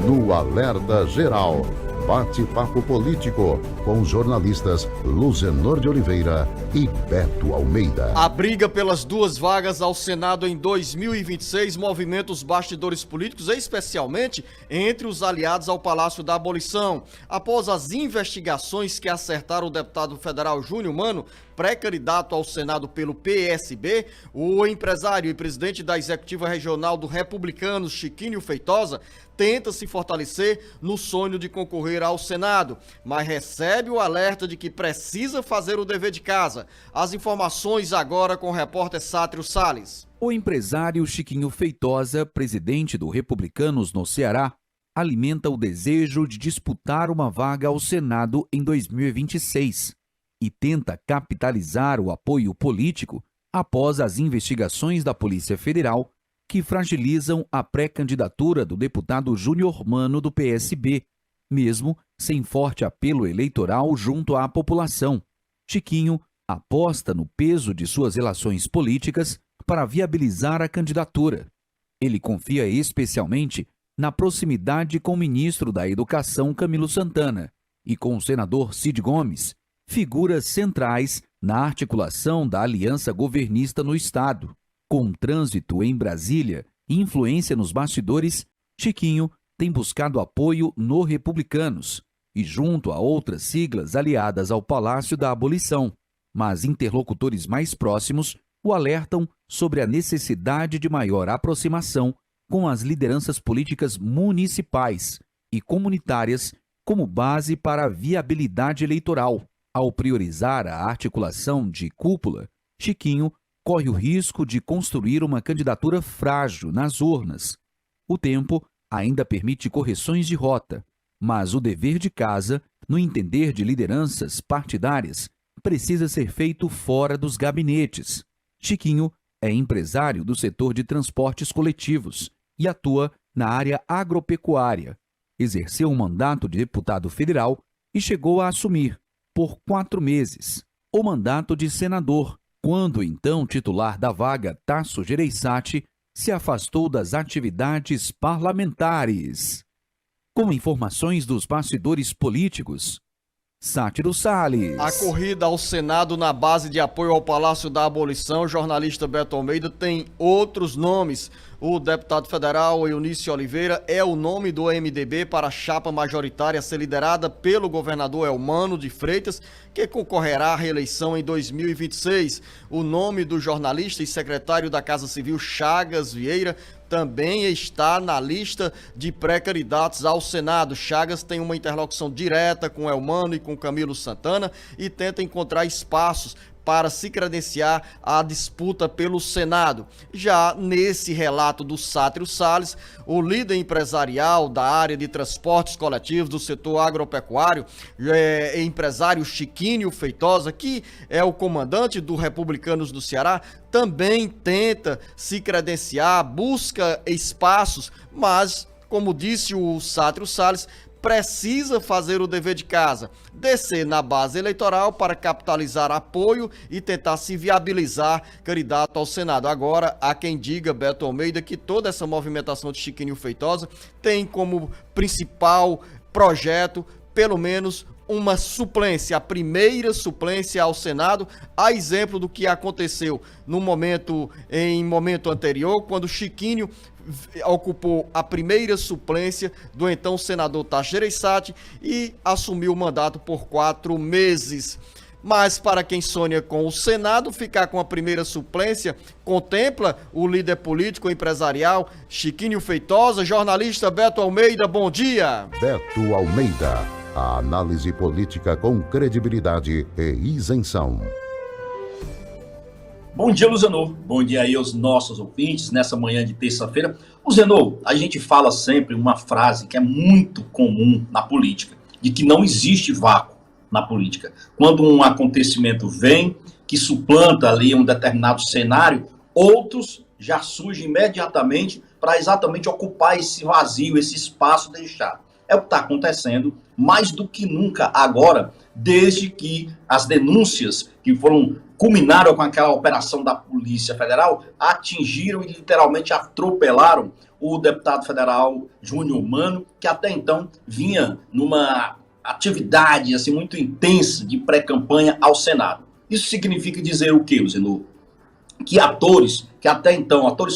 no Alerta Geral. Bate-papo político com os jornalistas Luzenor de Oliveira e Beto Almeida. A briga pelas duas vagas ao Senado em 2026 movimenta os bastidores políticos, especialmente entre os aliados ao Palácio da Abolição. Após as investigações que acertaram o deputado federal Júnior Mano, pré-candidato ao Senado pelo PSB, o empresário e presidente da Executiva Regional do Republicanos, Chiquinho Feitosa, tenta se fortalecer no sonho de concorrer ao Senado, mas recebe o alerta de que precisa fazer o dever de casa. As informações agora com o repórter Sátiro Salles. O empresário Chiquinho Feitosa, presidente do Republicanos no Ceará, alimenta o desejo de disputar uma vaga ao Senado em 2026 e tenta capitalizar o apoio político após as investigações da Polícia Federal que fragilizam a pré-candidatura do deputado Júnior Mano do PSB, mesmo sem forte apelo eleitoral junto à população. Chiquinho aposta no peso de suas relações políticas para viabilizar a candidatura. Ele confia especialmente na proximidade com o ministro da Educação, Camilo Santana, e com o senador Cid Gomes, figuras centrais na articulação da aliança governista no Estado. Com trânsito em Brasília e influência nos bastidores, Chiquinho tem buscado apoio no Republicanos e junto a outras siglas aliadas ao Palácio da Abolição, mas interlocutores mais próximos o alertam sobre a necessidade de maior aproximação com as lideranças políticas municipais e comunitárias como base para a viabilidade eleitoral. Ao priorizar a articulação de cúpula, Chiquinho corre o risco de construir uma candidatura frágil nas urnas. O tempo ainda permite correções de rota, mas o dever de casa, no entender de lideranças partidárias, precisa ser feito fora dos gabinetes. Chiquinho é empresário do setor de transportes coletivos e atua na área agropecuária. Exerceu um mandato de deputado federal e chegou a assumir, por 4 meses, o mandato de senador, quando o então titular da vaga, Tasso Gereissati, se afastou das atividades parlamentares. Com informações dos bastidores políticos, Sátiro Salles. A corrida ao Senado na base de apoio ao Palácio da Abolição, o jornalista Beto Almeida, tem outros nomes. O deputado federal Eunício Oliveira é o nome do MDB para a chapa majoritária a ser liderada pelo governador Elmano de Freitas, que concorrerá à reeleição em 2026. O nome do jornalista e secretário da Casa Civil Chagas Vieira também está na lista de pré-candidatos ao Senado. Chagas tem uma interlocução direta com Elmano e com Camilo Santana e tenta encontrar espaços para se credenciar à disputa pelo Senado. Já nesse relato do Sátiro Salles, o líder empresarial da área de transportes coletivos do setor agropecuário, empresário Chiquinho Feitosa, que é o comandante do Republicanos do Ceará, também tenta se credenciar, busca espaços, mas, como disse o Sátiro Salles, precisa fazer o dever de casa, descer na base eleitoral para capitalizar apoio e tentar se viabilizar candidato ao Senado. Agora, há quem diga, Beto Almeida, que toda essa movimentação de Chiquinho Feitosa tem como principal projeto, pelo menos, uma suplência, a primeira suplência ao Senado, a exemplo do que aconteceu em momento anterior, quando Chiquinho ocupou a primeira suplência do então senador Tasso Gereissati e assumiu o mandato por 4 meses. Mas para quem sonha com o Senado, ficar com a primeira suplência contempla o líder político empresarial Chiquinho Feitosa. Jornalista Beto Almeida, bom dia. Beto Almeida, a análise política com credibilidade e isenção. Bom dia, Luzenor. Bom dia aí aos nossos ouvintes nessa manhã de terça-feira. Luzenor, a gente fala sempre uma frase que é muito comum na política, de que não existe vácuo na política. Quando um acontecimento vem, que suplanta ali um determinado cenário, outros já surgem imediatamente para exatamente ocupar esse vazio, esse espaço deixado. é o que está acontecendo mais do que nunca agora, desde que as denúncias que culminaram com aquela operação da Polícia Federal atingiram e literalmente atropelaram o deputado federal Júnior Mano, que até então vinha numa atividade assim, muito intensa de pré-campanha ao Senado. Isso significa dizer o quê, Luciano? Que atores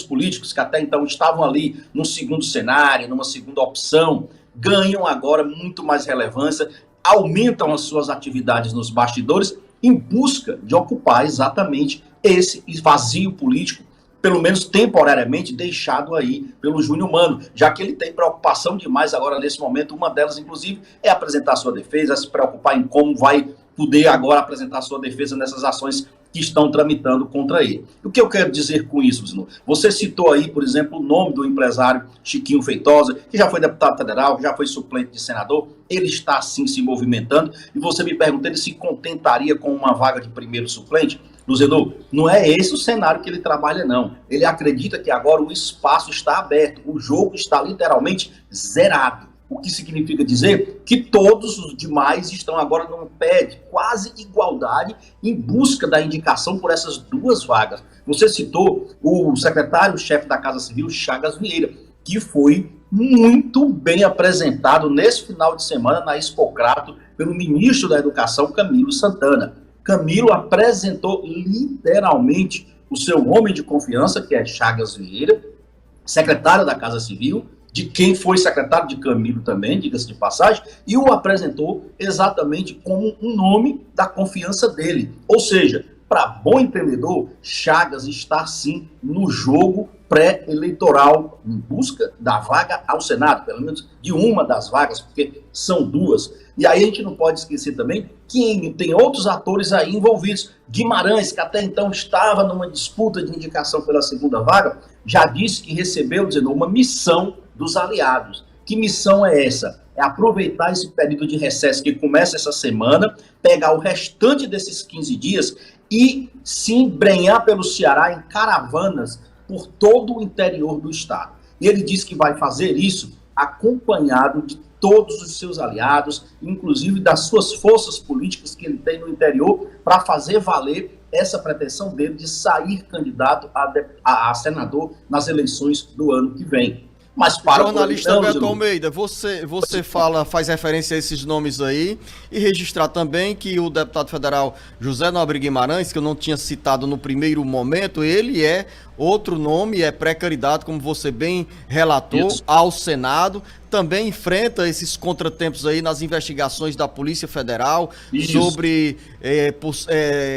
políticos que até então estavam ali num segundo cenário, numa segunda opção, ganham agora muito mais relevância, aumentam as suas atividades nos bastidores em busca de ocupar exatamente esse vazio político, pelo menos temporariamente deixado aí pelo Júnior Mano, já que ele tem preocupação demais agora nesse momento. Uma delas, inclusive, é apresentar sua defesa, se preocupar em como vai poder agora apresentar sua defesa nessas ações que estão tramitando contra ele. O que eu quero dizer com isso, Zino? Você citou aí, por exemplo, o nome do empresário Chiquinho Feitosa, que já foi deputado federal, que já foi suplente de senador. Ele está, sim, se movimentando. E você me pergunta, ele se contentaria com uma vaga de primeiro suplente? Luzenor, não é esse o cenário que ele trabalha, não. Ele acredita que agora o espaço está aberto, o jogo está literalmente zerado. O que significa dizer que todos os demais estão agora num pé de quase igualdade em busca da indicação por essas duas vagas. Você citou o secretário-chefe da Casa Civil, Chagas Vieira, que foi muito bem apresentado nesse final de semana na Expocrato pelo ministro da Educação, Camilo Santana. Camilo apresentou literalmente o seu homem de confiança, que é Chagas Vieira, secretário da Casa Civil, de quem foi secretário de Camilo também, diga-se de passagem, e o apresentou exatamente como um nome da confiança dele. Ou seja, para bom entendedor, Chagas está sim no jogo pré-eleitoral, em busca da vaga ao Senado, pelo menos de uma das vagas, porque são duas. E aí a gente não pode esquecer também que tem outros atores aí envolvidos. Guimarães, que até então estava numa disputa de indicação pela segunda vaga, já disse que recebeu, dizendo, uma missão dos aliados. Que missão é essa? É aproveitar esse período de recesso que começa essa semana, pegar o restante desses 15 dias e se embrenhar pelo Ceará em caravanas por todo o interior do estado. E ele diz que vai fazer isso acompanhado de todos os seus aliados, inclusive das suas forças políticas que ele tem no interior, para fazer valer essa pretensão dele de sair candidato a senador nas eleições do ano que vem. Mas para o jornalista Beto Almeida, você faz referência a esses nomes aí e registrar também que o deputado federal José Nobre Guimarães, que eu não tinha citado no primeiro momento, ele é outro nome, é pré-candidato, como você bem relatou, ao Senado. Também enfrenta esses contratempos aí nas investigações da Polícia Federal sobre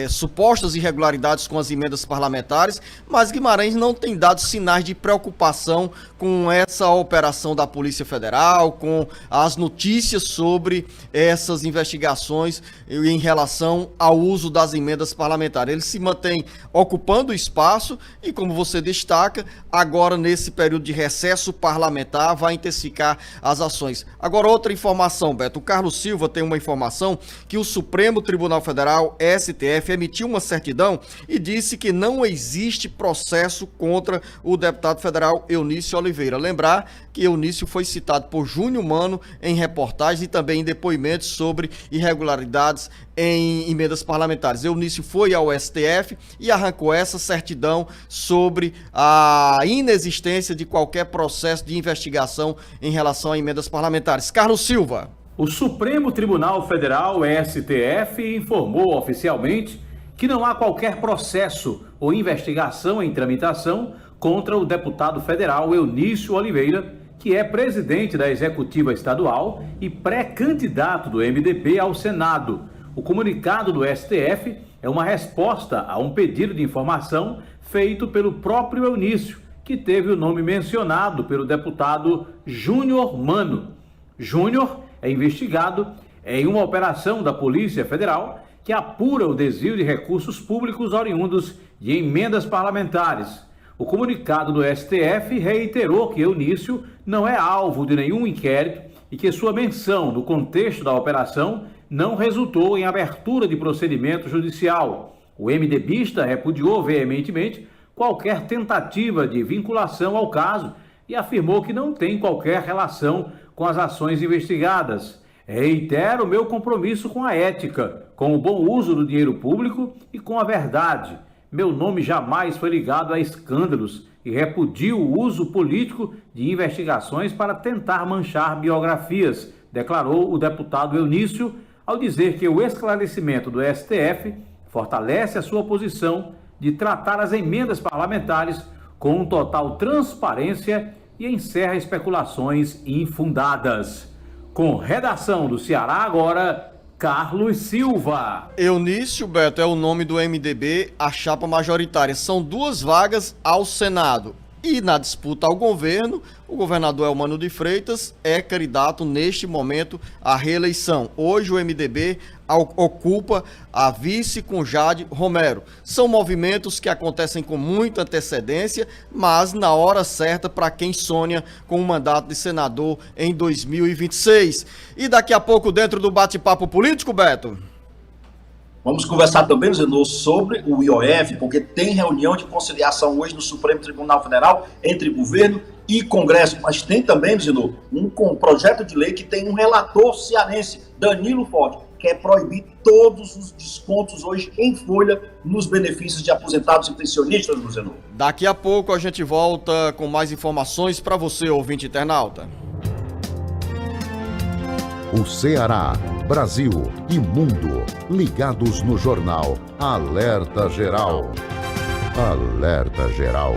supostas irregularidades com as emendas parlamentares, mas Guimarães não tem dado sinais de preocupação com essa operação da Polícia Federal, com as notícias sobre essas investigações em relação ao uso das emendas parlamentares. Ele se mantém ocupando o espaço e, como você destaca, agora nesse período de recesso parlamentar vai intensificar as ações. Agora, outra informação, Beto. O Carlos Silva tem uma informação que o Supremo Tribunal Federal, STF, emitiu uma certidão e disse que não existe processo contra o deputado federal Eunício Oliveira. Lembrar que Eunício foi citado por Júnior Mano em reportagens e também em depoimentos sobre irregularidades em emendas parlamentares. Eunício foi ao STF e arrancou essa certidão sobre a inexistência de qualquer processo de investigação em relação a emendas parlamentares. Carlos Silva. O Supremo Tribunal Federal, STF, informou oficialmente que não há qualquer processo ou investigação em tramitação contra o deputado federal Eunício Oliveira, que é presidente da Executiva Estadual e pré-candidato do MDB ao Senado. O comunicado do STF é uma resposta a um pedido de informação feito pelo próprio Eunício, que teve o nome mencionado pelo deputado Júnior Mano. Júnior é investigado em uma operação da Polícia Federal que apura o desvio de recursos públicos oriundos de emendas parlamentares. O comunicado do STF reiterou que Eunício não é alvo de nenhum inquérito e que sua menção no contexto da operação não resultou em abertura de procedimento judicial. O MDBista repudiou veementemente qualquer tentativa de vinculação ao caso e afirmou que não tem qualquer relação com as ações investigadas. Reitero o meu compromisso com a ética, com o bom uso do dinheiro público e com a verdade. Meu nome jamais foi ligado a escândalos e repudio o uso político de investigações para tentar manchar biografias, declarou o deputado Eunício, ao dizer que o esclarecimento do STF fortalece a sua posição de tratar as emendas parlamentares com total transparência e encerra especulações infundadas. Com redação do Ceará Agora, Carlos Silva. Eunício, Beto, é o nome do MDB, a chapa majoritária. São 2 vagas ao Senado. E na disputa ao governo, o governador Elmano de Freitas é candidato neste momento à reeleição. Hoje o MDB ocupa a vice com Jade Romero. São movimentos que acontecem com muita antecedência, mas na hora certa para quem sonha com um mandato de senador em 2026. E daqui a pouco, dentro do bate-papo político, Beto? Vamos conversar também, Zenô, sobre o IOF, porque tem reunião de conciliação hoje no Supremo Tribunal Federal entre governo e Congresso, mas tem também, Zenô, um projeto de lei que tem um relator cearense, Danilo Forte, que quer proibir todos os descontos hoje em folha nos benefícios de aposentados e pensionistas, Zenô. Daqui a pouco a gente volta com mais informações para você, ouvinte internauta. O Ceará, Brasil e mundo ligados no jornal Alerta Geral. Alerta Geral.